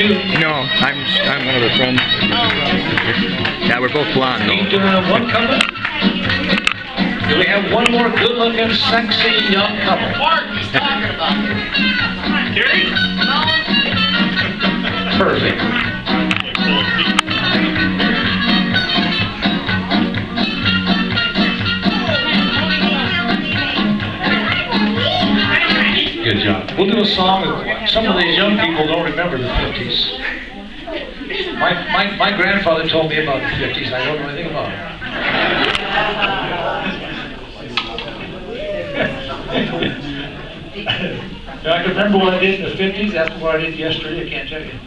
too? No, I'm one of the friends. Yeah, we're both blonde. Need one couple? Do we have one more good-looking, sexy young couple? Mark, he's talking about it. Gary? Perfect. Good job. We'll do a song that some of these young people don't remember the 50s. My grandfather told me about the 50s. I don't know anything about it. I can remember what I did in the 50s. That's what I did yesterday. I can't tell you.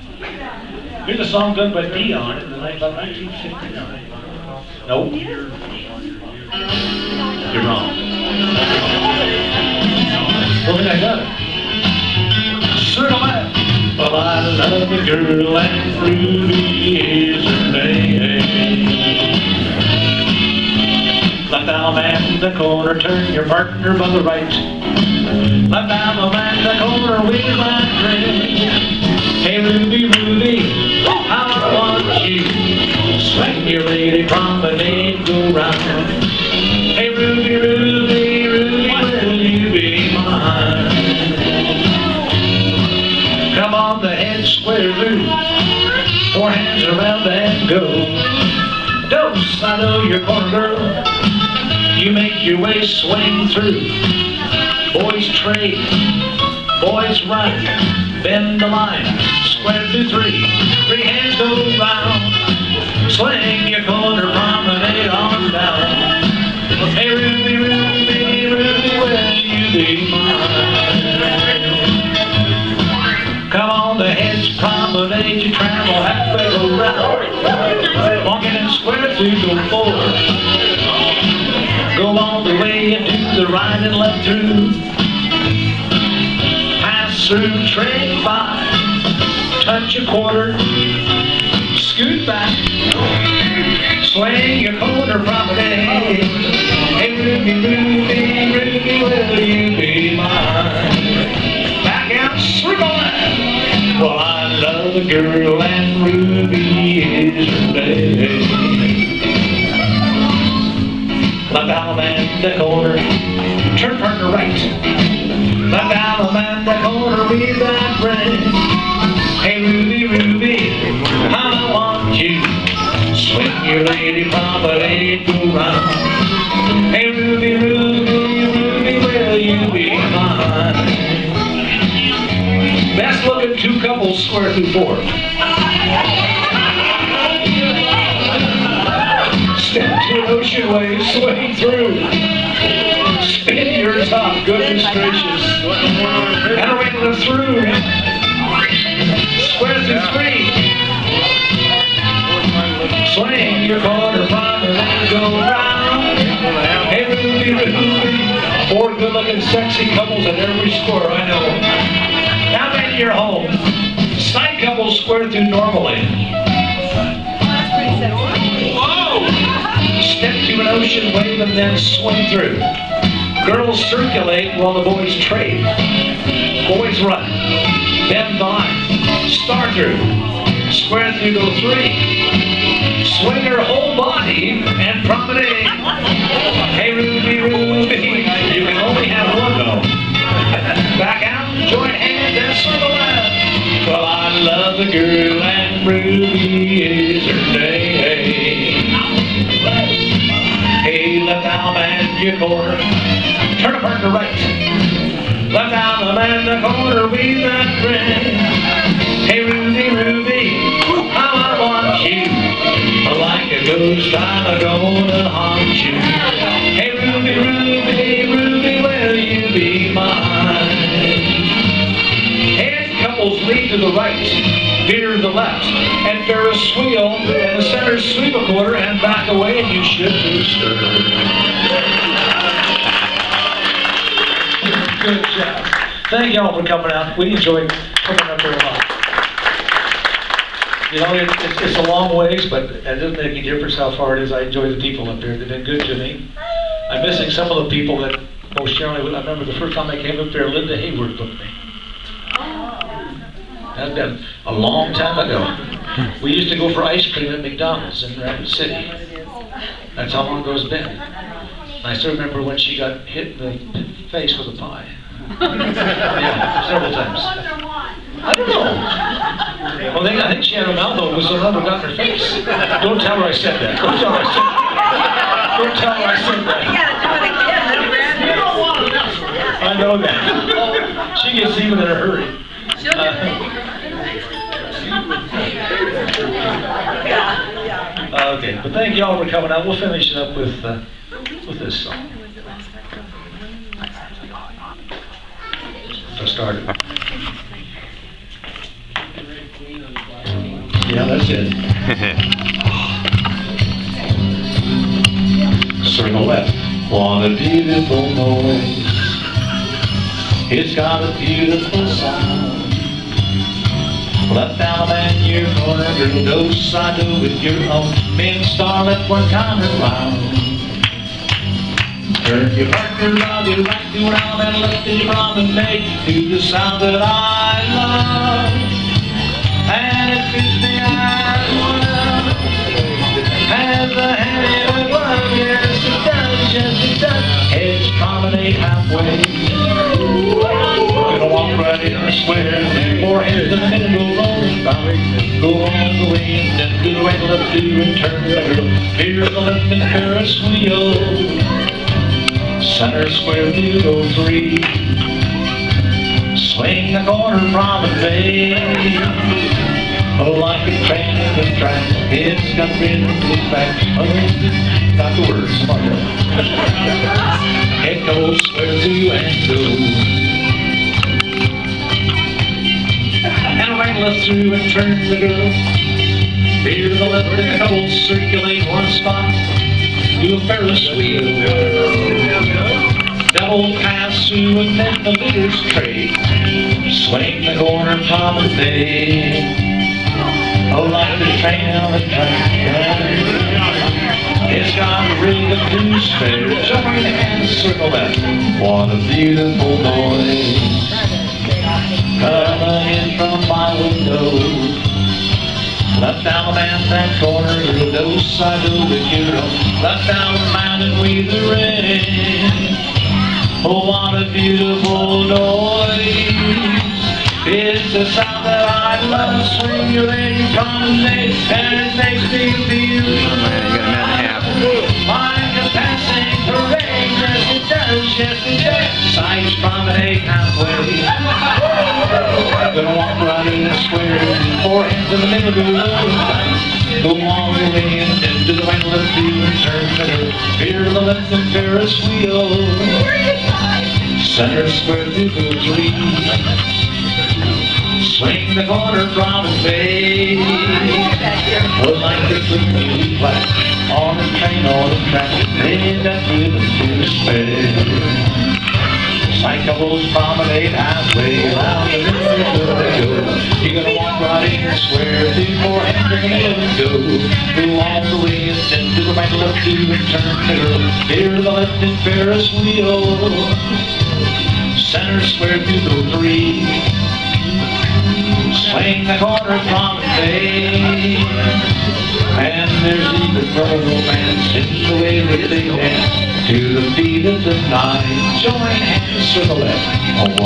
Here's a song done by Dion in about 1959. Nope. You're wrong. Well, then I got it. Circle that. Well, I love the girl and Ruby is her name. Left arm and the corner, turn your partner by the right. Left arm and the corner with my friend. Hey Ruby, Ruby, how I want you. Swing your lady promenade, go round. Hey Ruby, Ruby, Ruby, will you be mine? Come on the head square loop, 4 hands around and go. Dose, I know your corner girl. You make your way, swing through. Boys trade, boys run, bend the line, square through 3. 3 hands go round. Swing your corner, promenade on down. Hey Ruby, Ruby, Ruby, will you be mine? Come on the heads, promenade, you travel halfway around. Walking and square through, go 4. Go all the way and do the right and left through. Pass through, trade 5. Touch a quarter. Scoot back. Swing your corner promenade. Hey Ruby, Ruby, Ruby, will you be mine? Back out, circle that. Well, I love the girl and Ruby is her name. Left arm and the corner, turn partner right. Left arm and the corner with that friend. Hey Ruby, Ruby, how I want you. Swing your lady promenade, go round. Hey Ruby, Ruby, Ruby, will you be mine? Best looking 2 couples square through 4. Step to an ocean wave, swing through. Spin your top, goodness gracious. And wiggle it through. Square through 3. Swing your corner, promenade, go round. Hey Ruby, Ruby. 4 good looking sexy couples at every square, I know. Now maybe you're home. Side couples square through normally. Step to an ocean wave and then swing through. Girls circulate while the boys trade. Boys run. Bend the line. Star through. Square through, go 3. Swing your whole body and promenade. Hey Ruby, Ruby, you can only have one though. Back out, join hands and circle out. Well, I love the girl and Ruby is her name. Hey, left arm and your corner, turn a partner right. Left arm and the corner with that friend. Hey Ruby, Ruby, how I want you. Like a ghost, I'm gonna haunt you. Hey Ruby, Ruby, Ruby, will you be mine? Head couples lead to the right, veer to the left, and Ferris wheel, and the center sweep a quarter and back away, and you should do stir. Good job. Thank y'all for coming out. We enjoyed coming up here a lot. You know, it's a long ways, but it doesn't make any difference how far it is. I enjoy the people up here. They've been good to me. I'm missing some of the people that most generally, I remember the first time I came up there, Linda Hayward booked me. That's been a long time ago. We used to go for ice cream at McDonald's in Rapid City. That's how long ago it's been. And I still remember when she got hit in the face with a pie. Yeah, several times. I don't know. Well, I think she had her mouth open, so never got in her face. Don't tell her I said that. Don't tell her I said that. Don't tell her I said that. You don't want to mess with her. I know that. She gets even in a hurry. Okay, but thank you all for coming out. We'll finish it up with this song. So start it. Yeah, that's it. Circle left. What a beautiful noise. It's got a beautiful sound. Left down and your corner, girl, go side with your own. Men starlet one time around. Turn your partner around, your right to around, and left to your promenade to the sound that I love. And it fits me as well as the hand of love. Yes, it does, yes, it does. Heads promenade halfway. Gonna walk right in and swear. Four hands in the middle, go rolling back. Go on the way and then do the right left to and turn the girl. Here the left and Ferris wheel. Center square to go 3. Swing the corner promenade. Oh, like a train in the track. It's got rhythm to the back. Oh, not the words, come on, girl. It goes square 2 and go. And right left through and turn the girl. Here to the left and a couple circulate one spot. Do a Ferris wheel. Double pass through and then the leader's trade. Swing the corner promenade. Oh, like the train on the track. It's got a rhythm to spare. Join hands, circle left. What a beautiful noise. Coming in from my window. Left down the mountain corner, those side of the hero. Left down the mountain with the rain. Oh, what a beautiful noise. It's the sound that I love. Swing your leg, promenade, and it makes me feel like a passing parade. Yes, it does, yes, it does. Sides promenade halfway. Gonna walk right in the square. 4 hands in the middle, go all the way in, and to the right, left, to and turn the girl. Here to the left and Ferris wheel. Center square to go 3. Swing the corner promenade. Oh, like the quick music black on the train on the track. Made that rhythm to spare. Cycles promenade halfway around the middle of the go. You're gonna walk right in and square 2, 4 hands in the middle and go. Go all the way and then to the right, left, to and turn the girl. Here to the left and Ferris wheel. Center square to go 3. Swing the corner promenade. And there's even more romance in the way that they dance to the beat of the night. Join hands to the left.